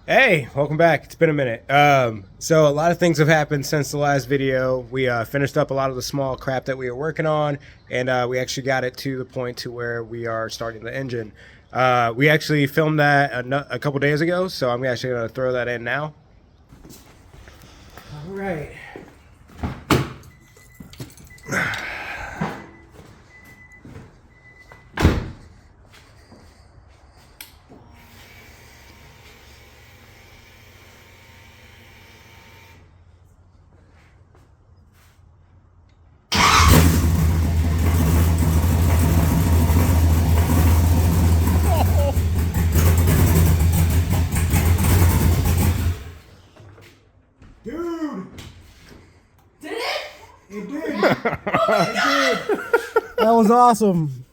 Hey, welcome back. It's been a minute. So a lot of things have happened since the last video. We finished up a lot of the small crap that we were working on, and we actually got it to the point to where we are starting the engine. We actually filmed that a couple days ago, so I'm actually going to throw that in now. All right. Dude! Did it? It did! Oh my God! That was awesome!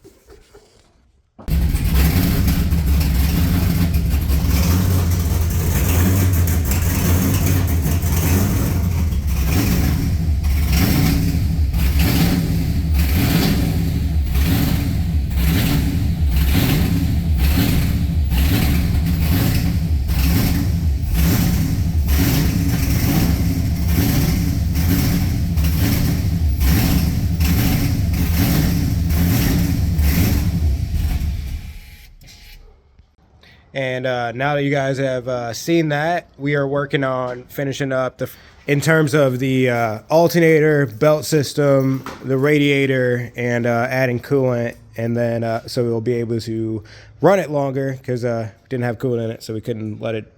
And now that you guys have seen that, we are working on finishing up in terms of the alternator, belt system, the radiator, and adding coolant. And then so we'll be able to run it longer because didn't have coolant in it, so we couldn't let it,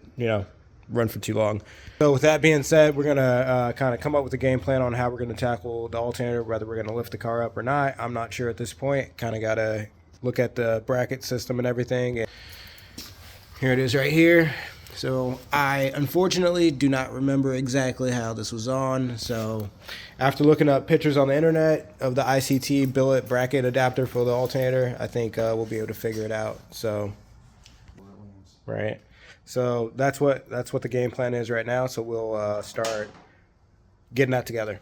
run for too long. So with that being said, we're gonna kind of come up with a game plan on how we're gonna tackle the alternator, whether we're gonna lift the car up or not. I'm not sure at this point. Kind of gotta look at the bracket system and everything. Here it is right here. So I unfortunately do not remember exactly how this was on. So after looking up pictures on the internet of the ICT billet bracket adapter for the alternator, I think we'll be able to figure it out. So, right. So that's what the game plan is right now. So we'll start getting that together.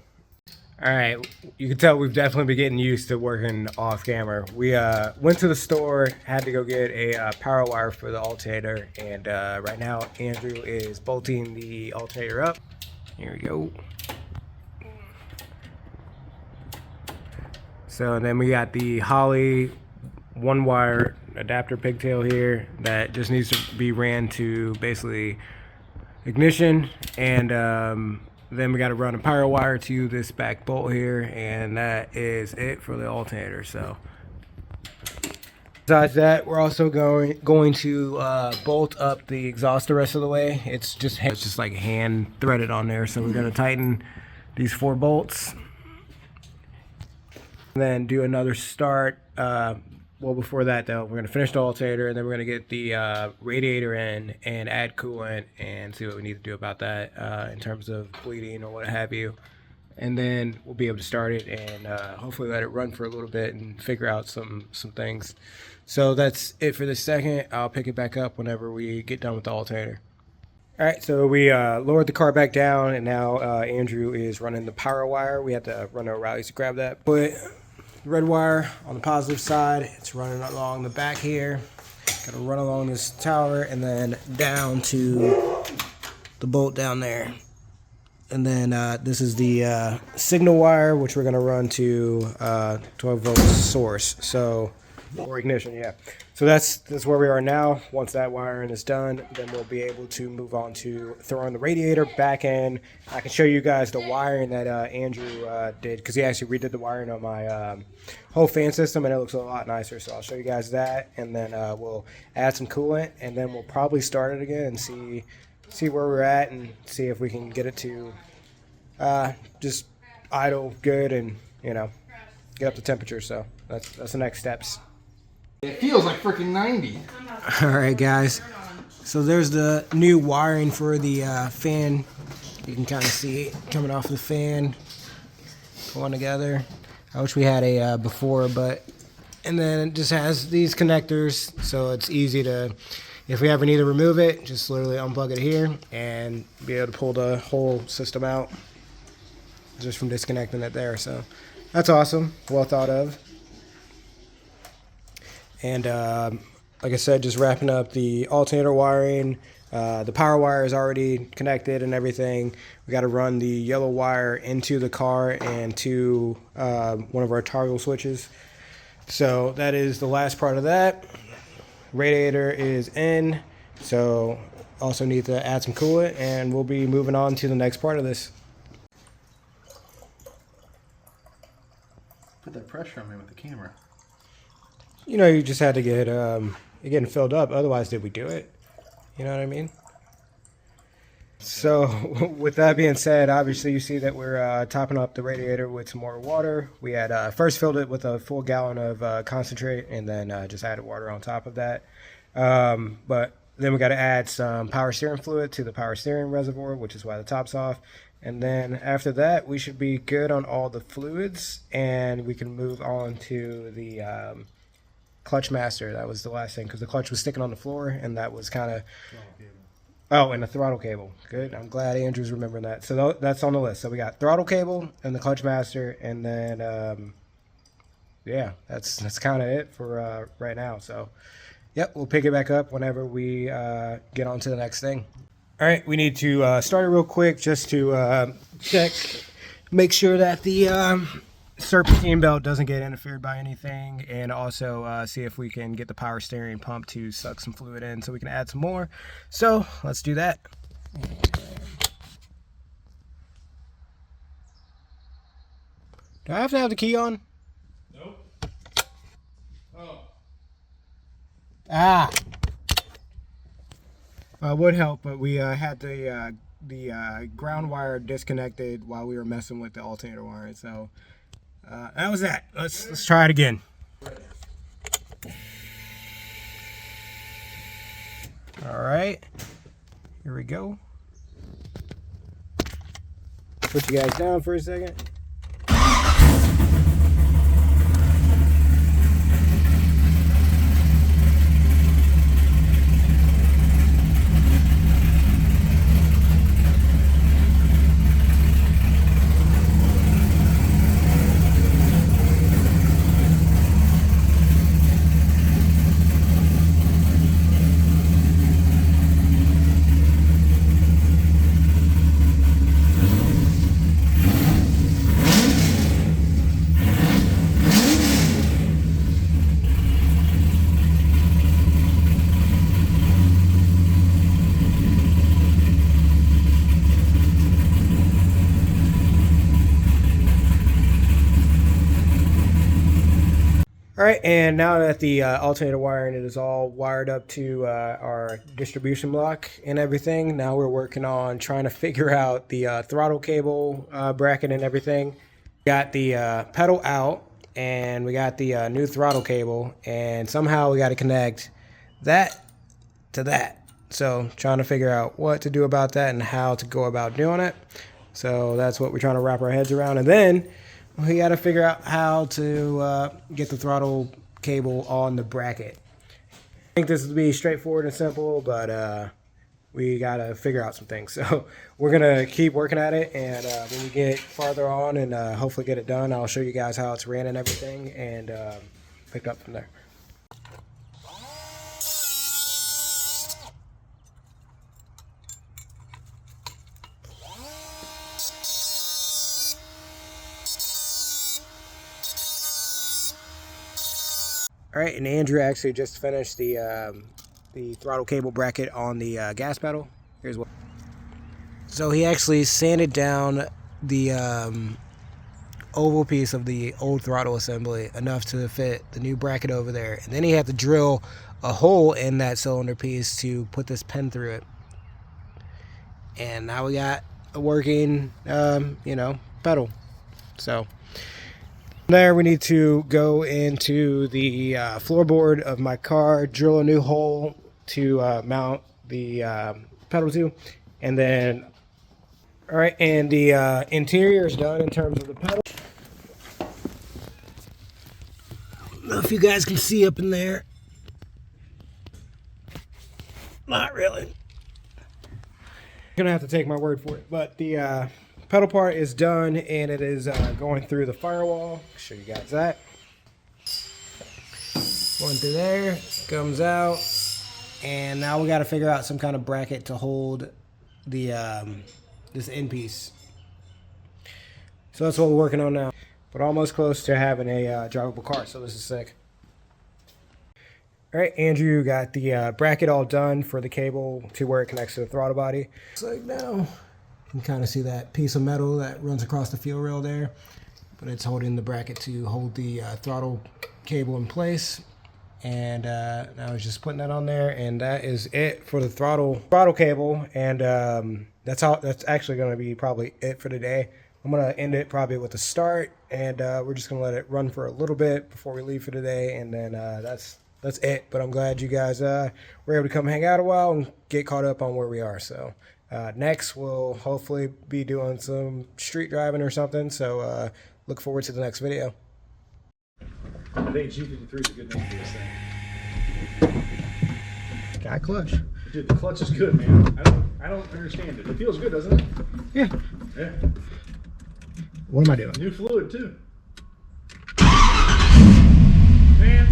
All right, you can tell we've definitely been getting used to working off camera. We went to the store, had to go get a power wire for the alternator, and right now Andrew is bolting the alternator up. Here we go. So and then we got the Holley one wire adapter pigtail here that just needs to be ran to basically ignition, and then we got to run a power wire to this back bolt here, and that is it for the alternator. So besides that, we're also going to bolt up the exhaust the rest of the way. It's just like hand threaded on there. So we're going to tighten these 4 bolts, and then do another start. Well, before that though, we're gonna finish the alternator, and then we're gonna get the radiator in and add coolant and see what we need to do about that in terms of bleeding or what have you. And then we'll be able to start it and hopefully let it run for a little bit and figure out some things. So that's it for this second. I'll pick it back up whenever we get done with the alternator. All right, so we lowered the car back down, and now Andrew is running the power wire. We had to run our rallies to grab that. But red wire on the positive side, it's running along the back here. Gotta run along this tower and then down to the bolt down there. And then this is the signal wire, which we're gonna run to 12 volt source, so, or ignition, yeah. So that's where we are now. Once that wiring is done, then we'll be able to move on to throwing the radiator back in. I can show you guys the wiring that Andrew did, because he actually redid the wiring on my whole fan system, and it looks a lot nicer. So I'll show you guys that, and then we'll add some coolant, and then we'll probably start it again and see where we're at, and see if we can get it to just idle good and get up to temperature. So that's the next steps. It feels like freaking 90. All right, guys. So there's the new wiring for the fan. You can kind of see it coming off the fan, pulling together. I wish we had a before, and then it just has these connectors, so it's easy to, if we ever need to remove it, just literally unplug it here and be able to pull the whole system out just from disconnecting it there. So that's awesome. Well thought of. And like I said, just wrapping up the alternator wiring, The power wire is already connected and everything. We got to run the yellow wire into the car and to one of our toggle switches. So that is the last part of that. Radiator is in, so also need to add some coolant, and we'll be moving on to the next part of this. Put that pressure on me with the camera. You know, you just had to get it getting filled up. Otherwise, did we do it? You know what I mean? So with that being said, obviously you see that we're topping up the radiator with some more water. We had first filled it with a full gallon of concentrate, and then just added water on top of that. But then we got to add some power steering fluid to the power steering reservoir, which is why the top's off. And then after that, we should be good on all the fluids, and we can move on to the clutch master. That was the last thing, because the clutch was sticking on the floor, and that was kind of... Oh, and the throttle cable. Good. I'm glad Andrew's remembering that. So that's on the list. So we got throttle cable and the clutch master, and then yeah, that's kind of it for right now. So yep, we'll pick it back up whenever we get on to the next thing. All right, we need to start it real quick just to check, make sure that the serpentine belt doesn't get interfered by anything, and also see if we can get the power steering pump to suck some fluid in so we can add some more. So let's do that. Do I have to have the key on? Nope. Oh. Ah. Would help, but we had the ground wire disconnected while we were messing with the alternator wire. So that was that. Let's try it again. All right, here we go. Put you guys down for a second. All right, and now that the alternator wiring is all wired up to our distribution block and everything, now we're working on trying to figure out the throttle cable bracket and everything. Got the pedal out, and we got the new throttle cable, and somehow we got to connect that to that. So trying to figure out what to do about that and how to go about doing it. So that's what we're trying to wrap our heads around. And then we got to figure out how to get the throttle cable on the bracket. I think this will be straightforward and simple, but we got to figure out some things. So we're going to keep working at it, and when we get farther on and hopefully get it done, I'll show you guys how it's ran and everything, and pick up from there. All right, and Andrew actually just finished the throttle cable bracket on the gas pedal. Here's what. So he actually sanded down the oval piece of the old throttle assembly enough to fit the new bracket over there, and then he had to drill a hole in that cylinder piece to put this pin through it. And now we got a working, pedal. So. There we need to go into the floorboard of my car, drill a new hole to mount the pedal to, and then, all right, and the interior is done in terms of the pedal. I don't know if you guys can see up in there. Not really. Gonna have to take my word for it, but the pedal part is done, and it is going through the firewall. I'll show you guys that. Going through there, comes out, And now we got to figure out some kind of bracket to hold the this end piece. So that's what we're working on now. But almost close to having a drivable car, so this is sick. All right, Andrew got the bracket all done for the cable to where it connects to the throttle body. So now you can kind of see that piece of metal that runs across the fuel rail there, but it's holding the bracket to hold the throttle cable in place. And now it's just putting that on there, and that is it for the throttle cable. And that's actually going to be probably it for today. I'm going to end it probably with a start, and we're just going to let it run for a little bit before we leave for today, and then that's it. But I'm glad you guys were able to come hang out a while and get caught up on where we are. So next we'll hopefully be doing some street driving or something, so look forward to the next video. I think G35 is a good name for this thing. Got clutch. Dude, the clutch is good, man. I don't understand it. It feels good, doesn't it? Yeah. Yeah. What am I doing? New fluid too. Man.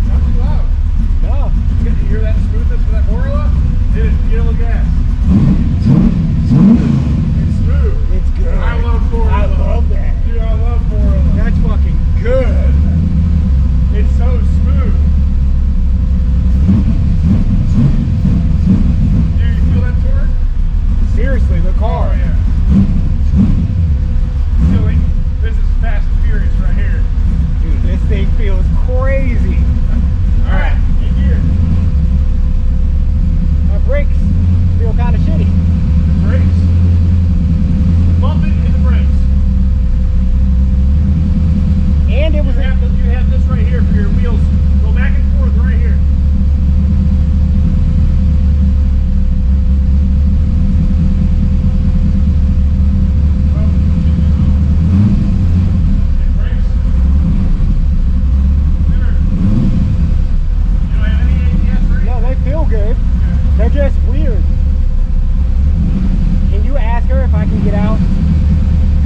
Not too loud. No. You hear that smoothness for that Corolla? Dude, get a little gas. It's smooth. It's good. I love Corolla. I love that. Dude, I love Corolla. That's fucking good. It's so smooth. Do you feel that torque? Seriously, the car. Oh, yeah. Feeling this is Fast and Furious right here. Dude, this thing feels crazy. Alright, in gear. My brakes feel kind of shitty. Brakes. Bump it in the brakes. And it was You have this right here for your wheels. Go back and forth right here. no, they feel good. They're just weird. Can you ask her if I can get out?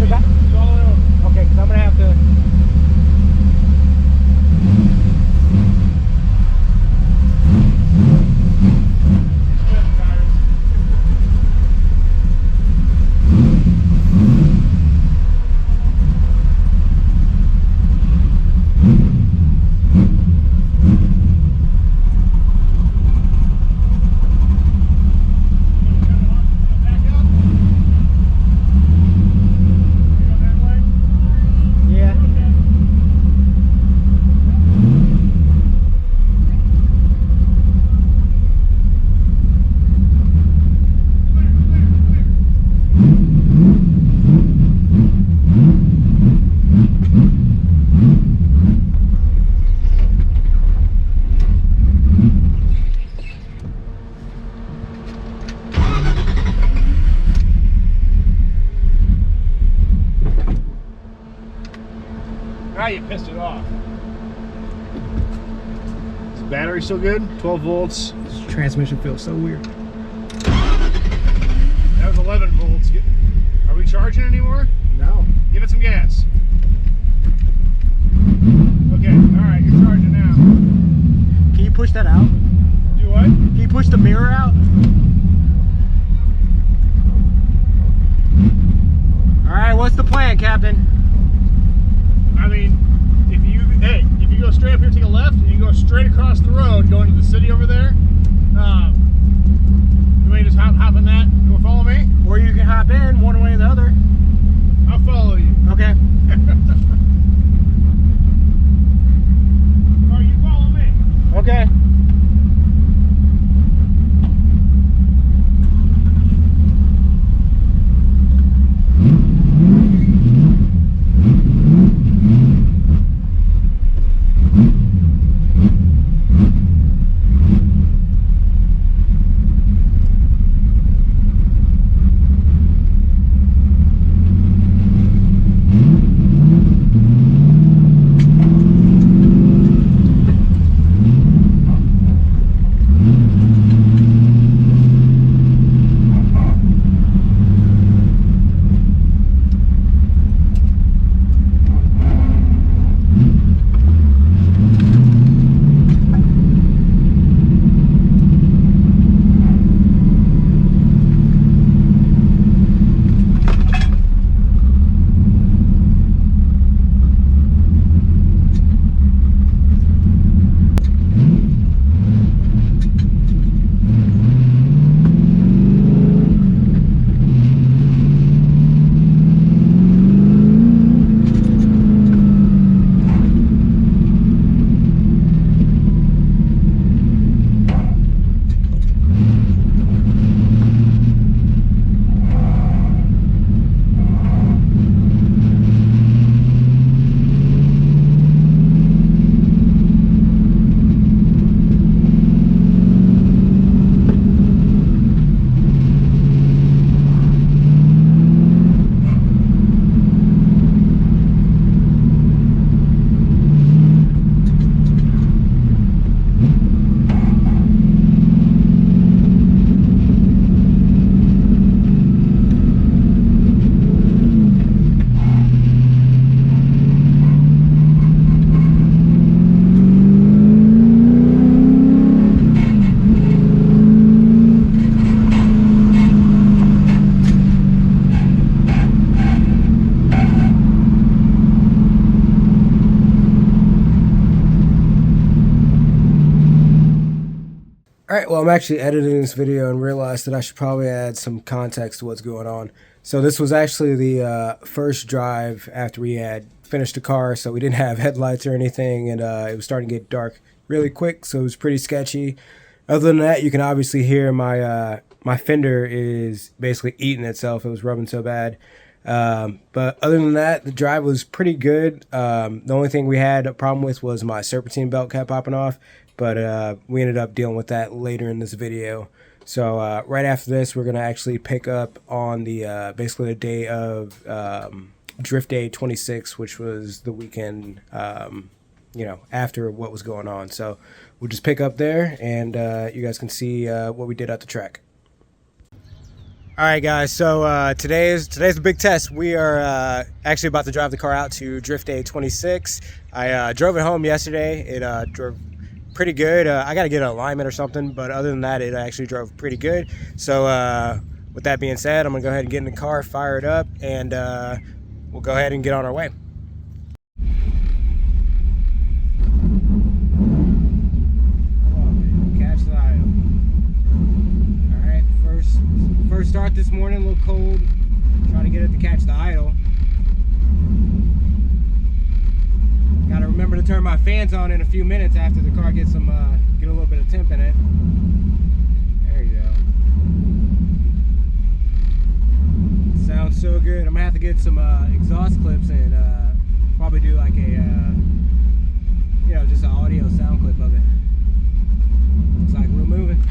Okay, because I'm gonna have to. Yeah. Now you pissed it off. Is the battery still good? 12 volts. This transmission feels so weird. That was 11 volts. Are we charging anymore? No. Give it some gas. Okay, alright, you're charging now. Can you push that out? Do what? Can you push the mirror out? Alright, what's the plan, Captain? I mean, if you go straight up here, take a left, and you go straight across the road, going to the city over there, you want to just hop in that? You want to follow me? Or you can hop in one way or the other. I'll follow you. Okay. Or you follow me. Okay. All right, well, I'm actually editing this video and realized that I should probably add some context to what's going on. So this was actually the first drive after we had finished the car, so we didn't have headlights or anything, and it was starting to get dark really quick, so it was pretty sketchy. Other than that, you can obviously hear my my fender is basically eating itself. It was rubbing so bad. But other than that, the drive was pretty good. The only thing we had a problem with was my serpentine belt kept popping off, but we ended up dealing with that later in this video. So right after this, we're gonna actually pick up on the basically the day of Drift Day 26, which was the weekend, you know, after what was going on. So we'll just pick up there, and you guys can see what we did at the track. All right, guys, so today's the big test. We are actually about to drive the car out to Drift Day 26. I drove it home yesterday. It drove pretty good. I got to get an alignment or something, but other than that, it actually drove pretty good. So with that being said, I'm going to go ahead and get in the car, fire it up, and we'll go ahead and get on our way. First start this morning, a little cold. Trying to get it to catch the idle. Got to remember to turn my fans on in a few minutes after the car gets some get a little bit of temp in it. There you go. Sounds so good. I'm gonna have to get some exhaust clips and probably do like a you know, just an audio sound clip of it. Looks like we're moving.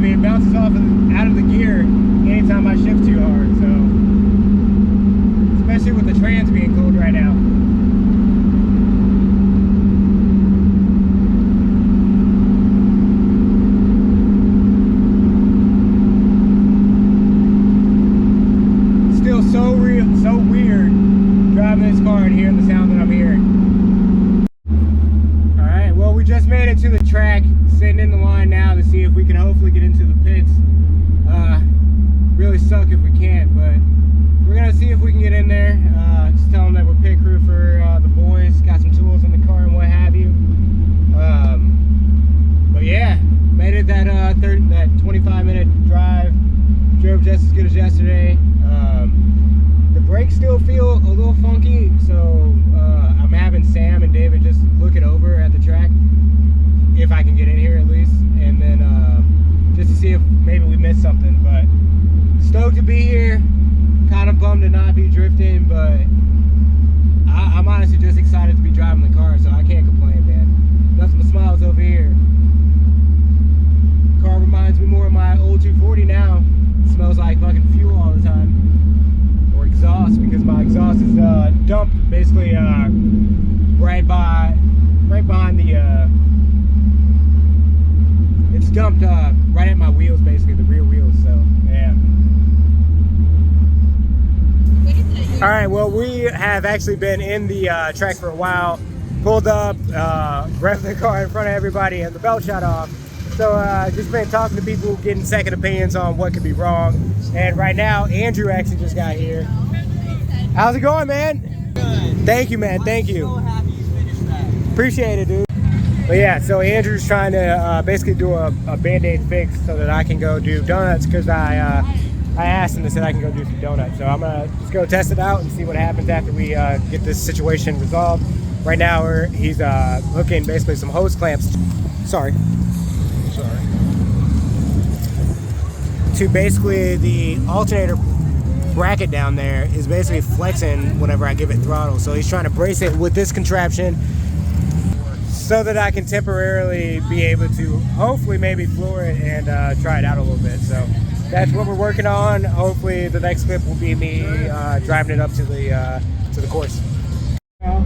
It bounces off out of the gear anytime I shift too hard, so especially with the trans being cold right now. Still so weird driving this car and hearing the sound that I'm hearing. All right, well, we just made it to the track. Sitting in the line now to see if we can hopefully get into the pits. Really suck if we can't, but we're gonna see if we can get in there. Just tell them that we're pit crew for the boys, got some tools in the car and what have you. But yeah, made it that 25-minute drive. Drove just as good as yesterday. The brakes still feel a little funky, so if I can get in here at least, and then just to see if maybe we missed something. But stoked to be here. Kind of bummed to not be drifting, but I'm honestly just excited to be driving the car, so I can't complain, man. Nothing but smiles over here. Car reminds me more of my old 240 now. It smells like fucking fuel all the time, or exhaust, because my exhaust is dumped basically right behind the it's dumped right at my wheels, basically the rear wheels. So yeah. All right, well, we have actually been in the track for a while. Pulled up, revved the car in front of everybody, and the belt shut off. So just been talking to people, getting second opinions on what could be wrong. And right now, Andrew actually just got here. How's it going, man? Good. Thank you, man. Thank you. So happy you finished that. Appreciate it, dude. But yeah, so Andrew's trying to basically do a Band-Aid fix so that I can go do donuts, because I asked him to say I can go do some donuts. So I'm gonna just go test it out and see what happens after we get this situation resolved. Right now, he's hooking basically some hose clamps. Sorry. To basically the alternator bracket down there is basically flexing whenever I give it throttle. So he's trying to brace it with this contraption so that I can temporarily be able to hopefully maybe floor it and try it out a little bit. So that's what we're working on. Hopefully the next clip will be me driving it up to the course. Get a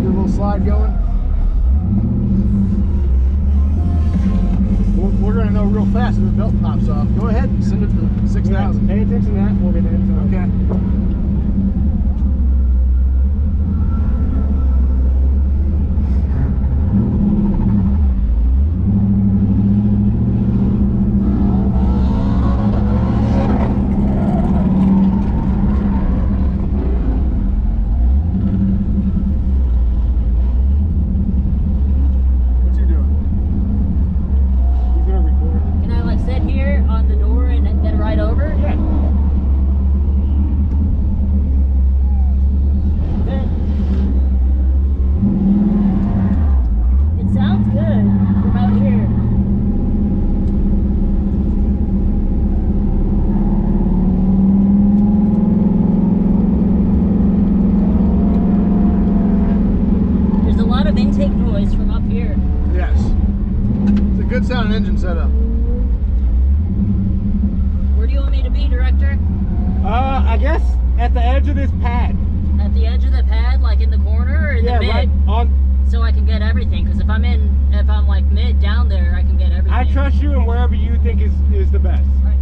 little slide going. We're going to know real fast if the belt pops off. Go ahead and send it to 6,000. Yeah, pay attention to that for me then. So. Okay. Intake noise from up here. Yes. It's a good sounding engine setup. Where do you want me to be, Director? I guess at the edge of this pad. At the edge of the pad, like in the corner or in the mid? Right on. So I can get everything, because if I'm like mid down there, I can get everything. I trust you, and wherever you think is the best. Right.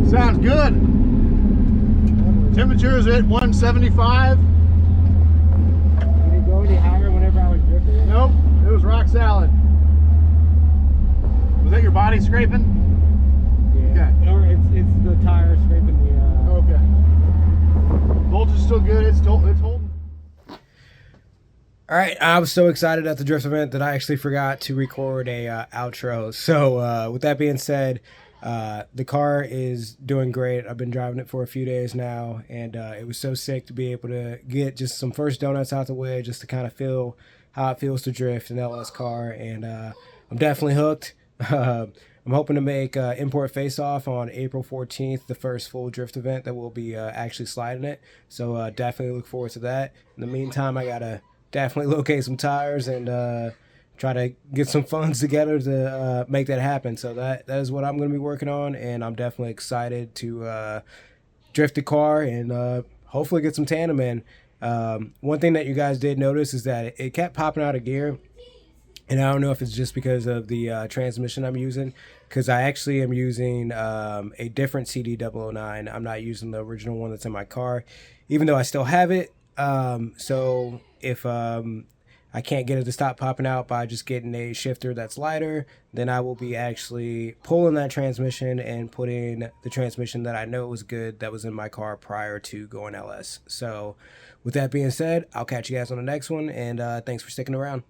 Sounds good. Temperature is at 175. Did it go any higher whenever I was drifting it? Nope, it was rock solid. Was that your body scraping? Yeah. Okay. Or it's the tire scraping the. Okay. Voltage is still good. It's holding. All right, I was so excited at the drift event that I actually forgot to record a outro. So with that being said, the car is doing great. I've been driving it for a few days now, and it was so sick to be able to get just some first donuts out the way, just to kind of feel how it feels to drift an LS car. And I'm definitely hooked. I'm hoping to make Import Face Off on April 14th, the first full drift event that we'll be actually sliding it. So definitely look forward to that. In the meantime, I gotta definitely locate some tires and try to get some funds together to make that happen. So that is what I'm going to be working on, and I'm definitely excited to drift the car and hopefully get some tandem in. One thing that you guys did notice is that it kept popping out of gear, and I don't know if it's just because of the transmission I'm using, because I actually am using a different CD009. I'm not using the original one that's in my car, even though I still have it. So if I can't get it to stop popping out by just getting a shifter that's lighter, then I will be actually pulling that transmission and putting the transmission that I know was good that was in my car prior to going LS. So with that being said, I'll catch you guys on the next one, and thanks for sticking around.